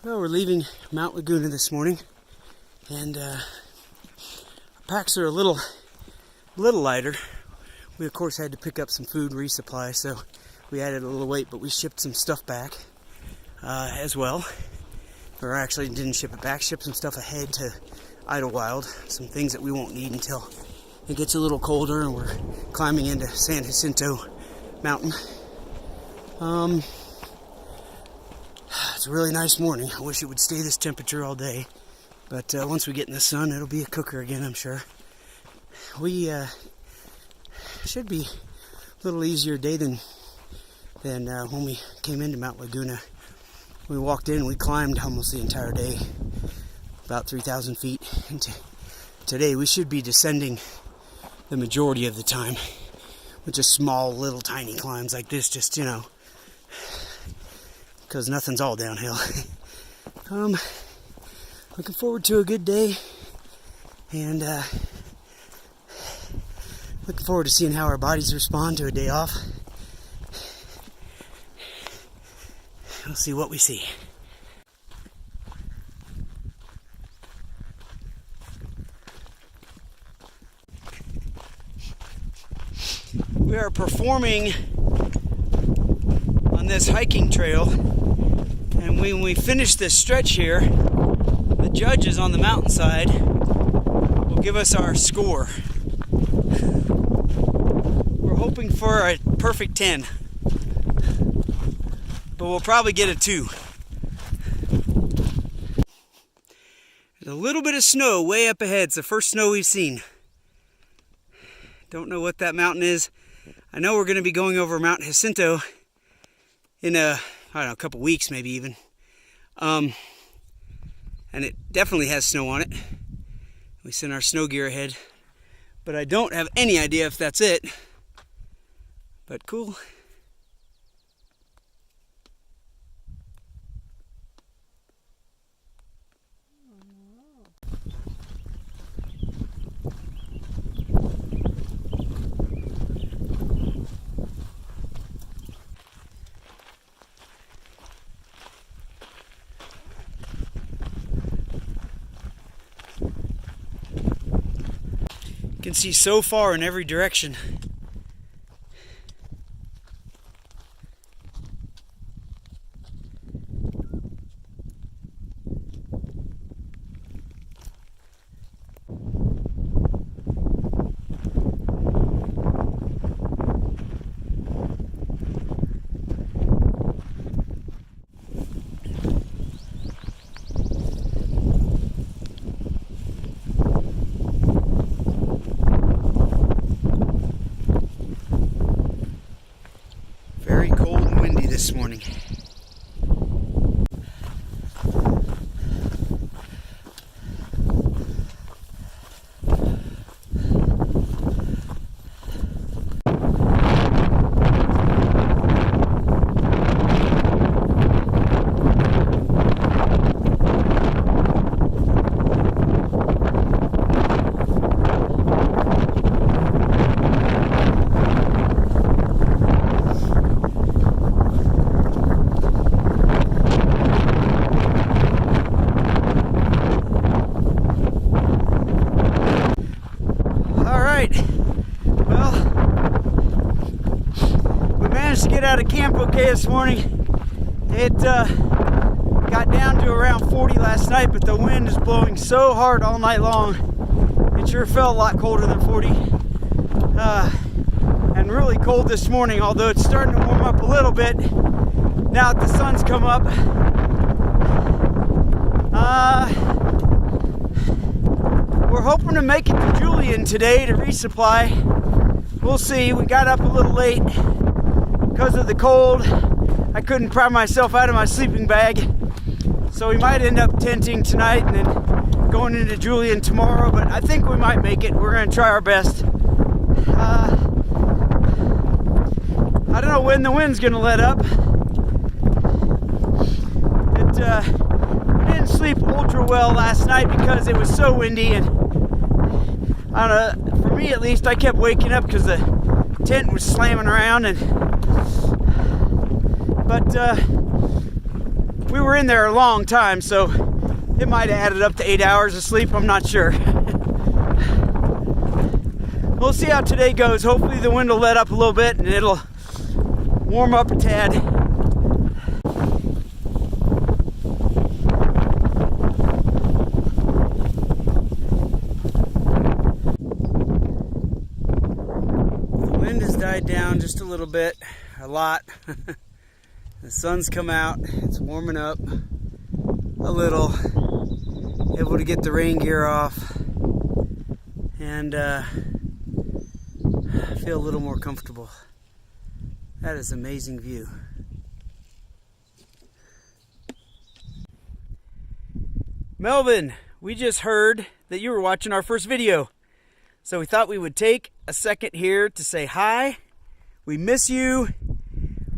Well, we're leaving Mount Laguna this morning, and our packs are a little lighter. We of course had to pick up some food resupply, so we added a little weight, but we shipped some stuff back as well. Or actually didn't ship it back, shipped some stuff ahead to Idlewild, some things that we won't need until it gets a little colder and we're climbing into San Jacinto Mountain. It's a really nice morning. I wish it would stay this temperature all day, but once we get in the sun, it'll be a cooker again, I'm sure. We should be a little easier day than when we came into Mount Laguna. We walked in, we climbed almost the entire day, about 3,000 feet. And today we should be descending the majority of the time with just small, little, tiny climbs like this, just, because nothing's all downhill. Looking forward to a good day, and looking forward to seeing how our bodies respond to a day off. We'll see what we see. We are performing on this hiking trail, and when we finish this stretch here, the judges on the mountainside will give us our score. We're hoping for a perfect 10, but we'll probably get a 2. There's a little bit of snow way up ahead. It's the first snow we've seen. Don't know what that mountain is. I know we're going to be going over Mount Jacinto in a couple weeks, maybe even. And it definitely has snow on it. We sent our snow gear ahead, but I don't have any idea if that's it. But cool. You can see so far in every direction. Very cold and windy this morning. Well, we managed to get out of camp okay this morning. It got down to around 40 last night, but the wind is blowing so hard all night long. It sure felt a lot colder than 40. And really cold this morning, although it's starting to warm up a little bit now that the sun's come up. We're hoping to make it to Julian today to resupply. We'll see. We got up a little late because of the cold. I couldn't pry myself out of my sleeping bag, so we might end up tenting tonight and then going into Julian tomorrow, but I think we might make it. We're going to try our best. I don't know when the wind's going to let up. We didn't sleep ultra well last night because it was so windy, and I don't know, for me at least, I kept waking up because the tent was slamming around, but we were in there a long time, so it might have added up to 8 hours of sleep. I'm not sure. We'll see how today goes. Hopefully the wind will let up a little bit and it'll warm up a tad. The wind has died down just a little bit, a lot. The sun's come out, it's warming up a little. Able to get the rain gear off and feel a little more comfortable. That is an amazing view. Melvin, we just heard that you were watching our first video. So we thought we would take a second here to say hi. We miss you.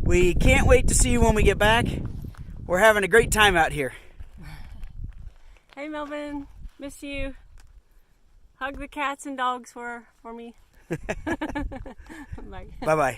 We can't wait to see you when we get back. We're having a great time out here. Hey Melvin, miss you. Hug the cats and dogs for me. Bye. Bye-bye.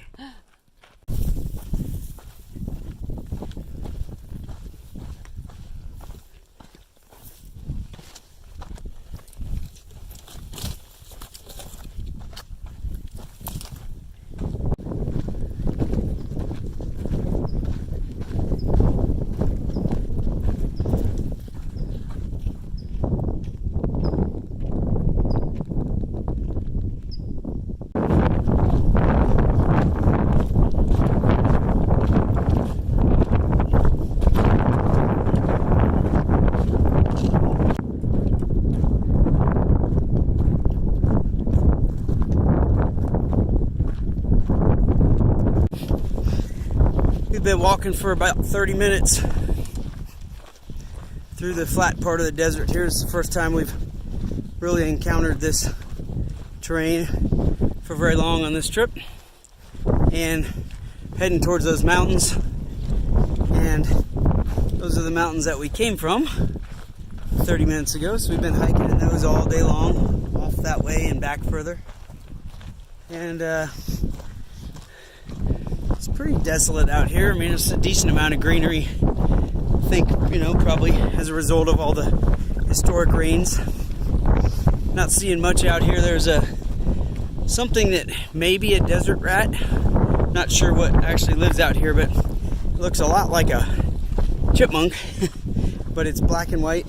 We've been walking for about 30 minutes through the flat part of the desert. Here's the first time we've really encountered this terrain for very long on this trip, and heading towards those mountains. And those are the mountains that we came from 30 minutes ago, so we've been hiking in those all day long, off that way and back further. And it's pretty desolate out here. I mean, it's a decent amount of greenery. I think, probably as a result of all the historic rains. Not seeing much out here. There's something that may be a desert rat. Not sure what actually lives out here, but it looks a lot like a chipmunk, but it's black and white.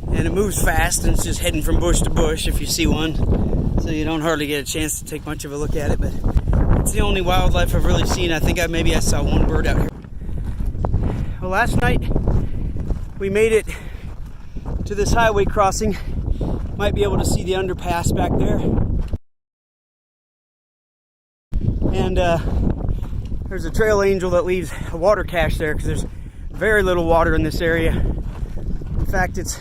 And it moves fast, and it's just heading from bush to bush if you see one. So you don't hardly get a chance to take much of a look at it, but it's the only wildlife I've really seen. I think maybe I saw one bird out here. Well, last night we made it to this highway crossing. Might be able to see the underpass back there. And there's a trail angel that leaves a water cache there because there's very little water in this area. In fact, it's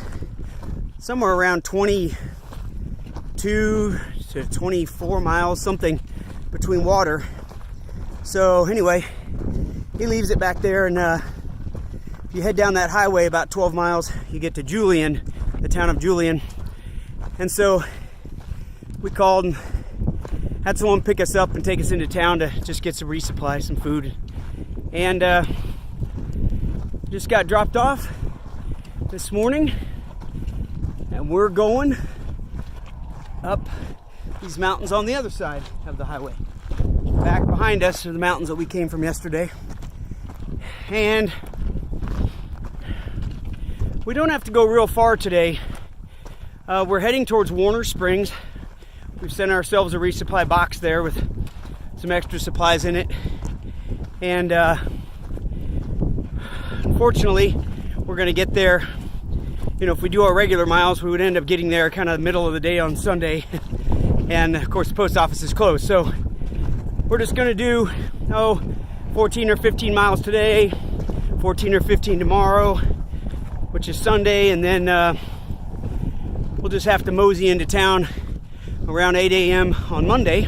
somewhere around 22 to 24 miles, something between water. So anyway, he leaves it back there, and if you head down that highway about 12 miles, you get to Julian, the town of Julian. And so we called and had someone pick us up and take us into town to just get some resupply, some food. And just got dropped off this morning, and we're going up these mountains on the other side of the highway. Back behind us are the mountains that we came from yesterday. And we don't have to go real far today. We're heading towards Warner Springs. We've sent ourselves a resupply box there with some extra supplies in it. And unfortunately, we're going to get there. If we do our regular miles, we would end up getting there kind of middle of the day on Sunday. And of course, the post office is closed. So we're just going to do 14 or 15 miles today, 14 or 15 tomorrow, which is Sunday, and then we'll just have to mosey into town around 8 a.m. on Monday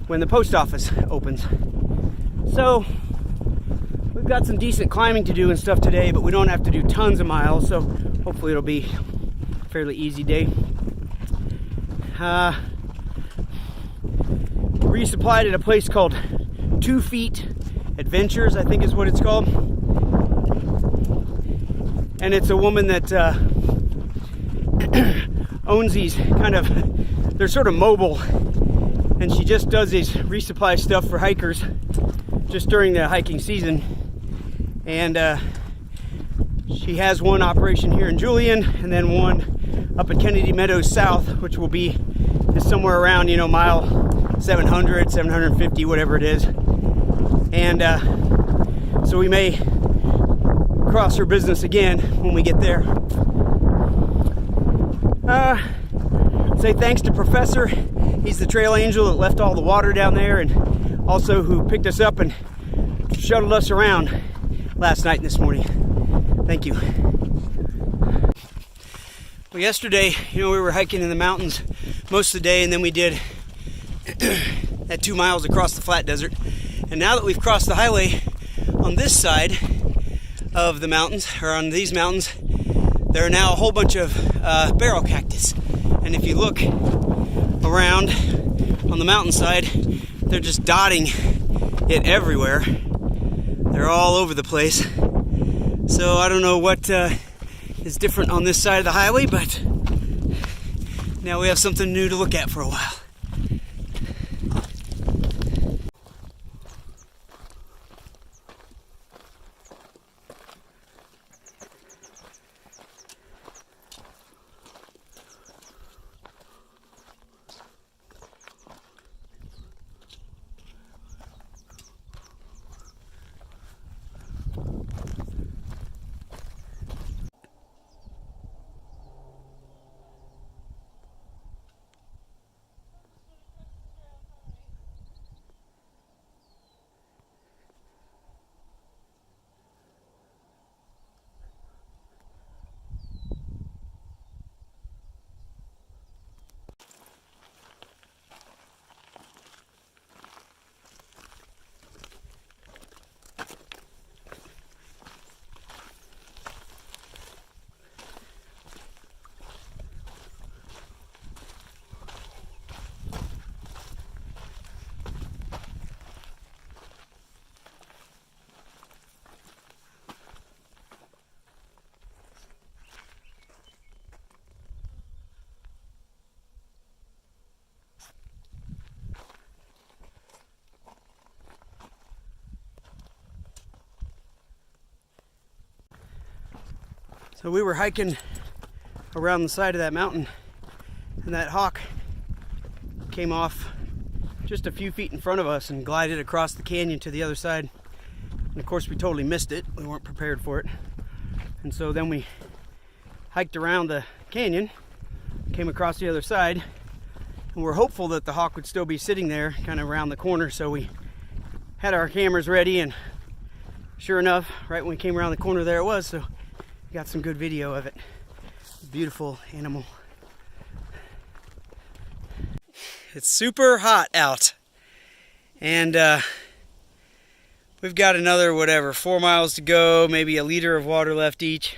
when the post office opens. So we've got some decent climbing to do and stuff today, but we don't have to do tons of miles, so hopefully it'll be a fairly easy day. Resupplied at a place called 2 Feet Adventures, I think is what it's called. and it's a woman that owns these kind of, they're sort of mobile, and she just does these resupply stuff for hikers just during the hiking season. And she has one operation here in Julian, and then one up at Kennedy Meadows South, which will be somewhere around, mile 700, 750, whatever it is. And so we may cross her business again when we get there. Say thanks to Professor. He's the trail angel that left all the water down there, and also who picked us up and shuttled us around last night and this morning. Thank you. Well, yesterday, we were hiking in the mountains most of the day, and then we did that 2 miles across the flat desert. And now that we've crossed the highway on this side of the mountains, or on these mountains, there are now a whole bunch of barrel cactus. And if you look around on the mountainside, they're just dotting it everywhere. They're all over the place. So I don't know what is different on this side of the highway, but now we have something new to look at for a while. So we were hiking around the side of that mountain, and that hawk came off just a few feet in front of us and glided across the canyon to the other side. And of course we totally missed it. We weren't prepared for it. And so then we hiked around the canyon, came across the other side, and we're hopeful that the hawk would still be sitting there kind of around the corner. So we had our cameras ready, and sure enough, right when we came around the corner, there it was. So got some good video of it. Beautiful animal. It's super hot out, and we've got another 4 miles to go, maybe a liter of water left each,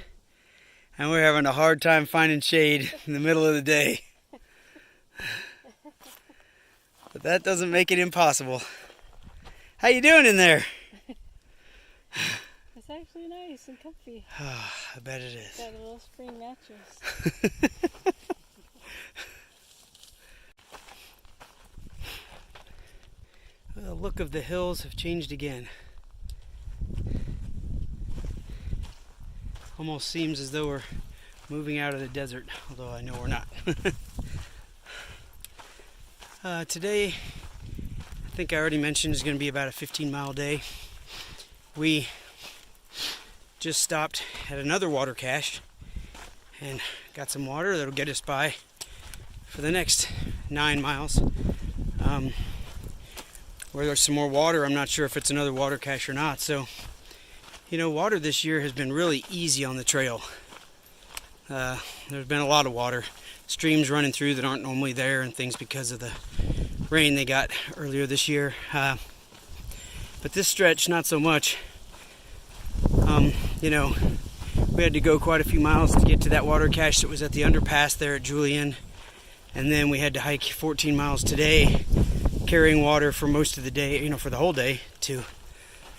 and we're having a hard time finding shade in the middle of the day. But that doesn't make it impossible. How you doing in there? It's actually nice and comfy. Oh, I bet it is. Got a little spring mattress. The look of the hills have changed again. Almost seems as though we're moving out of the desert, although I know we're not. Today, I think I already mentioned, is going to be about a 15-mile day. We just stopped at another water cache and got some water that'll get us by for the next 9 miles. Where there's some more water, I'm not sure if it's another water cache or not. So, water this year has been really easy on the trail. There's been a lot of water. Streams running through that aren't normally there and things because of the rain they got earlier this year. But this stretch, not so much. We had to go quite a few miles to get to that water cache that was at the underpass there at Julian. And then we had to hike 14 miles today, carrying water for most of the day, for the whole day, to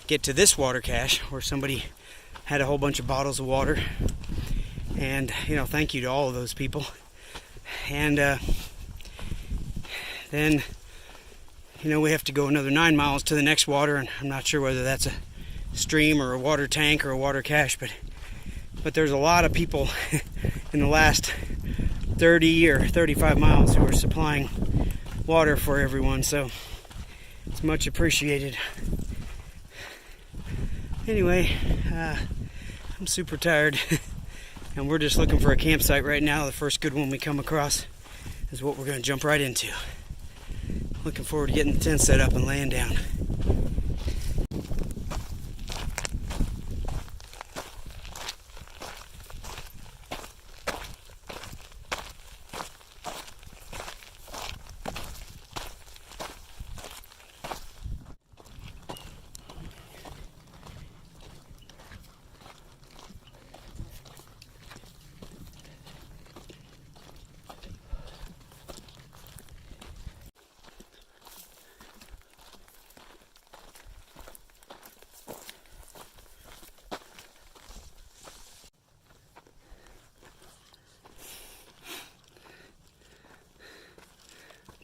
get to this water cache where somebody had a whole bunch of bottles of water. And, you know, thank you to all of those people. And then, you know, we have to go another 9 miles to the next water, and I'm not sure whether that's a stream or a water tank or a water cache, but there's a lot of people in the last 30 or 35 miles who are supplying water for everyone, so it's much appreciated. Anyway, I'm super tired, and we're just looking for a campsite right now. The first good one we come across is what we're going to jump right into. Looking forward to getting the tent set up and laying down.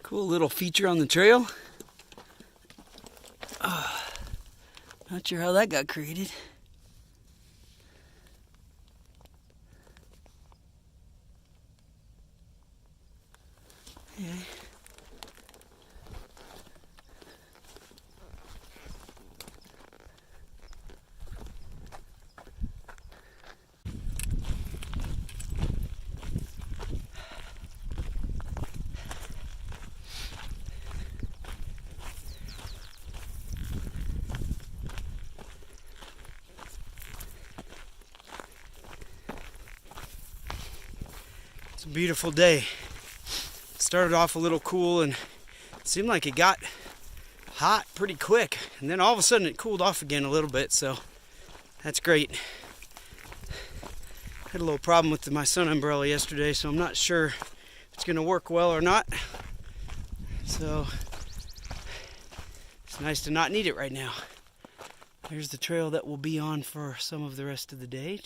Cool little feature on the trail. Not sure how that got created. Yeah. It's a beautiful day. It started off a little cool and it seemed like it got hot pretty quick, and then all of a sudden it cooled off again a little bit, so that's great. Had a little problem with my sun umbrella yesterday, so I'm not sure if it's going to work well or not. So it's nice to not need it right now. There's the trail that we'll be on for some of the rest of the day.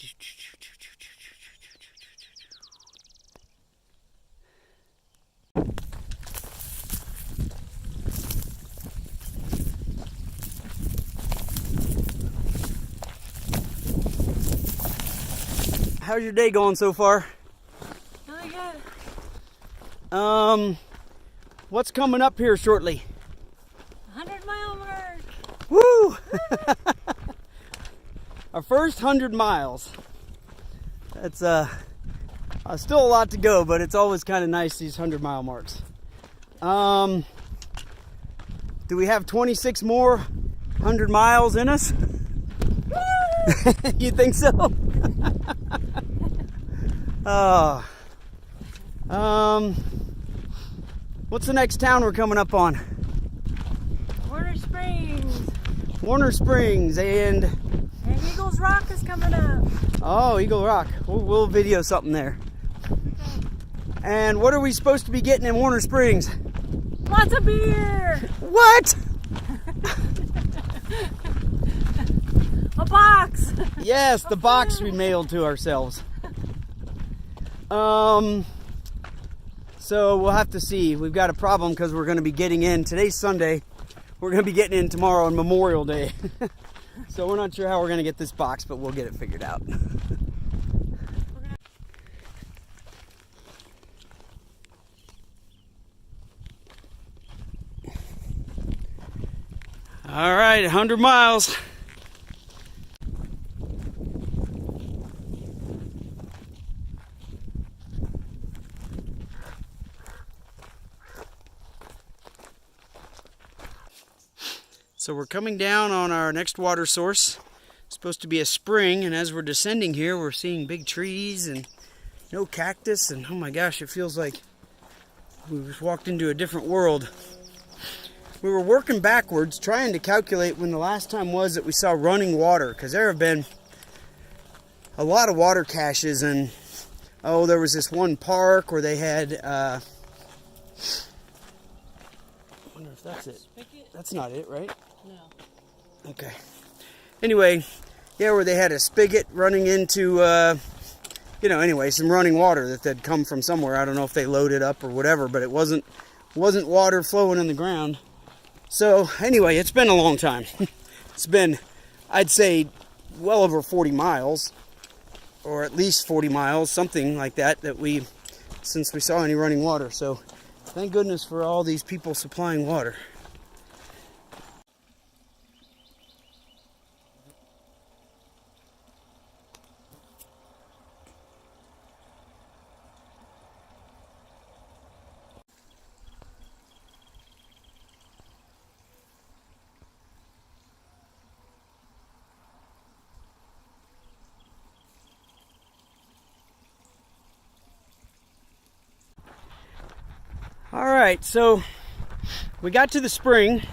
How's your day going so far? Really good. What's coming up here shortly? 100-mile mark. Woo! Our first 100 miles. That's still a lot to go, but it's always kind of nice, these 100-mile marks. Do we have 26 more 100 miles in us? You think so? What's the next town we're coming up on? Warner Springs. Warner Springs, and Eagles Rock is coming up. oh, Eagle Rock. We'll video something there. And what are we supposed to be getting in Warner Springs? Lots of beer. What? A box. Yes, the box we mailed to ourselves. So we'll have to see. We've got a problem because we're going to be getting in. Today's Sunday. We're going to be getting in tomorrow on Memorial Day. So we're not sure how we're going to get this box, but we'll get it figured out. All right, 100 miles. So we're coming down on our next water source. It's supposed to be a spring, and as we're descending here, we're seeing big trees and no cactus, and oh my gosh, it feels like we just walked into a different world. We were working backwards, trying to calculate when the last time was that we saw running water, because there have been a lot of water caches, and oh, there was this one park where they had, I wonder if that's it. That's not it, right? No. Okay. Anyway, yeah, where they had a spigot running into anyway, some running water that had come from somewhere. I don't know if they loaded up or whatever, but it wasn't water flowing in the ground. So anyway, it's been a long time. It's been, I'd say, well over 40 miles, or at least 40 miles, something like that, since we saw any running water. So thank goodness for all these people supplying water. All right, so we got to the spring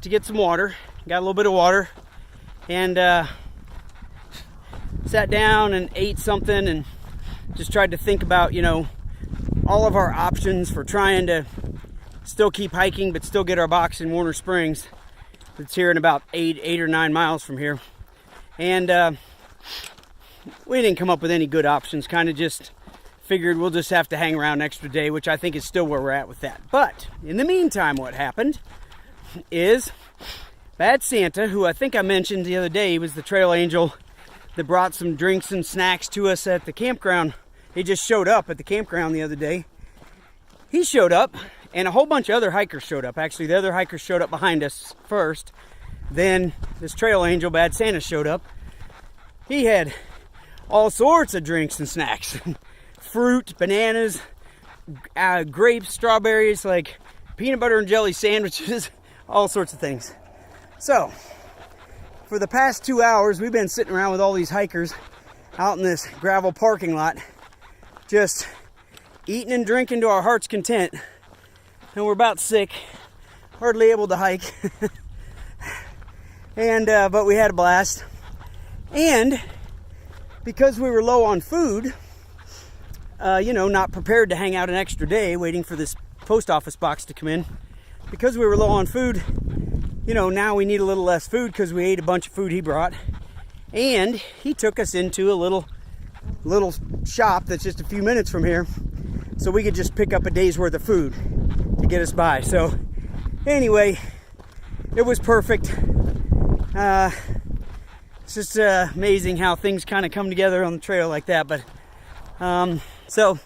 to get some water. Got a little bit of water, and sat down and ate something and just tried to think about, all of our options for trying to still keep hiking but still get our box in Warner Springs. It's here in about 8 or 9 miles from here. And we didn't come up with any good options. Kind of just figured we'll just have to hang around an extra day, which I think is still where we're at with that. But in the meantime, what happened is Bad Santa, who I think I mentioned the other day, he was the trail angel that brought some drinks and snacks to us at the campground. He just showed up at the campground the other day. He showed up, and a whole bunch of other hikers showed up. Actually, the other hikers showed up behind us first. Then this trail angel, Bad Santa, showed up. He had all sorts of drinks and snacks. Fruit, bananas, grapes, strawberries, like peanut butter and jelly sandwiches, all sorts of things. So, for the past 2 hours, we've been sitting around with all these hikers out in this gravel parking lot, just eating and drinking to our heart's content. And we're about sick, hardly able to hike. And but we had a blast. And because we were low on food, not prepared to hang out an extra day waiting for this post office box to come in. Because we were low on food, now we need a little less food because we ate a bunch of food he brought. And he took us into a little shop that's just a few minutes from here, so we could just pick up a day's worth of food to get us by. So anyway, it was perfect. It's just amazing how things kind of come together on the trail like that. But so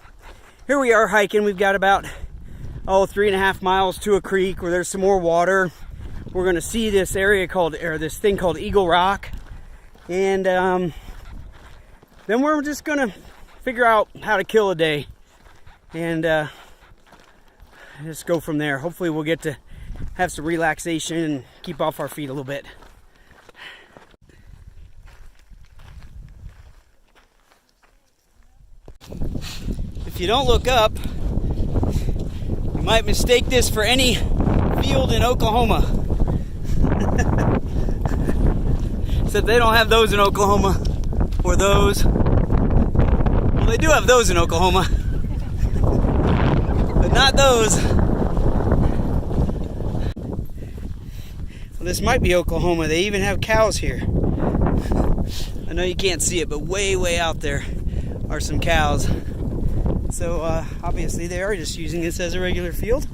here we are hiking. We've got about 3.5 miles to a creek where there's some more water. We're going to see this area this thing called Eagle Rock, and then we're just going to figure out how to kill a day and just go from there. Hopefully we'll get to have some relaxation and keep off our feet a little bit. If you don't look up, you might mistake this for any field in Oklahoma. Except they don't have those in Oklahoma, or those. Well, they do have those in Oklahoma, but not those. Well, this might be Oklahoma. They even have cows here. I know you can't see it, but way out there are some cows. So obviously they are just using this as a regular field.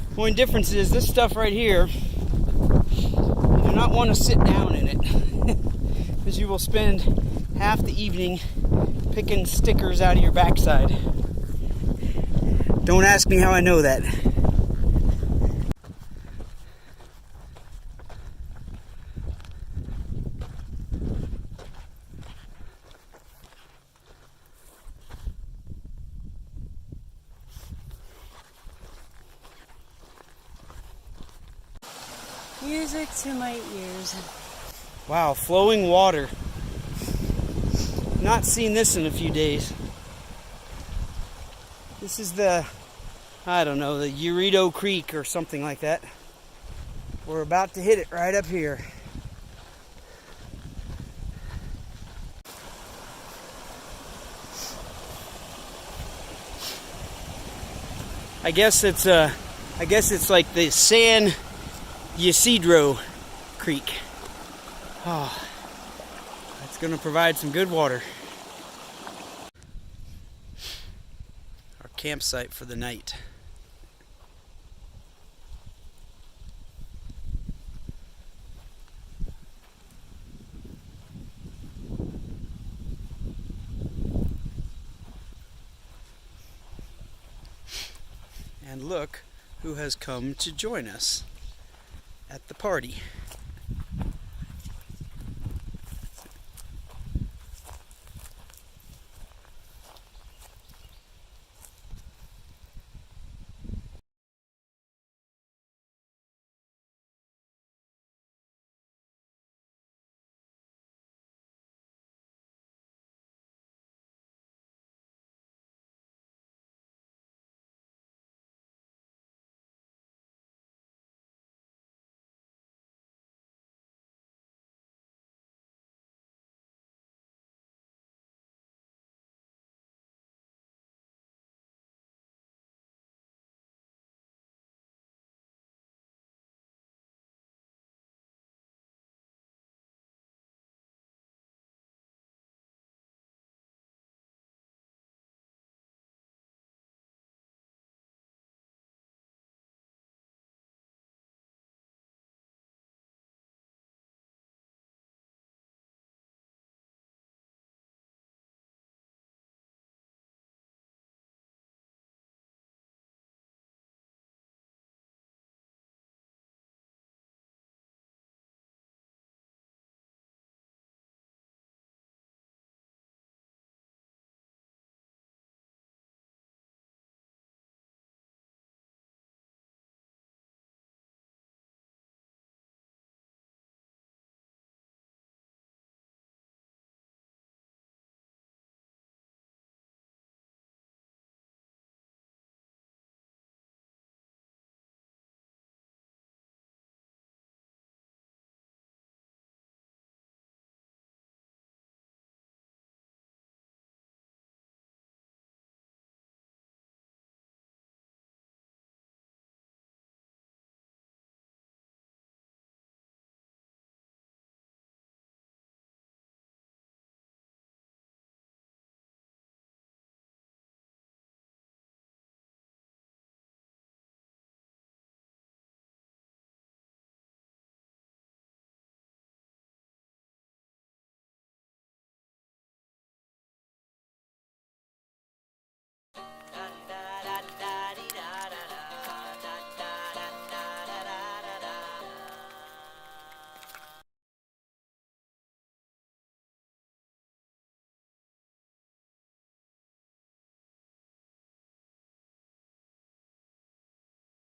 The only difference is this stuff right here, you do not want to sit down in it because you will spend half the evening picking stickers out of your backside. Don't ask me how I know that. Music to my ears. Wow, flowing water. Not seen this in a few days. This is the Urito Creek or something like that. We're about to hit it right up here. I guess it's like the San Ysidro Creek. Oh, that's going to provide some good water. campsite for the night. And look who has come to join us at the party.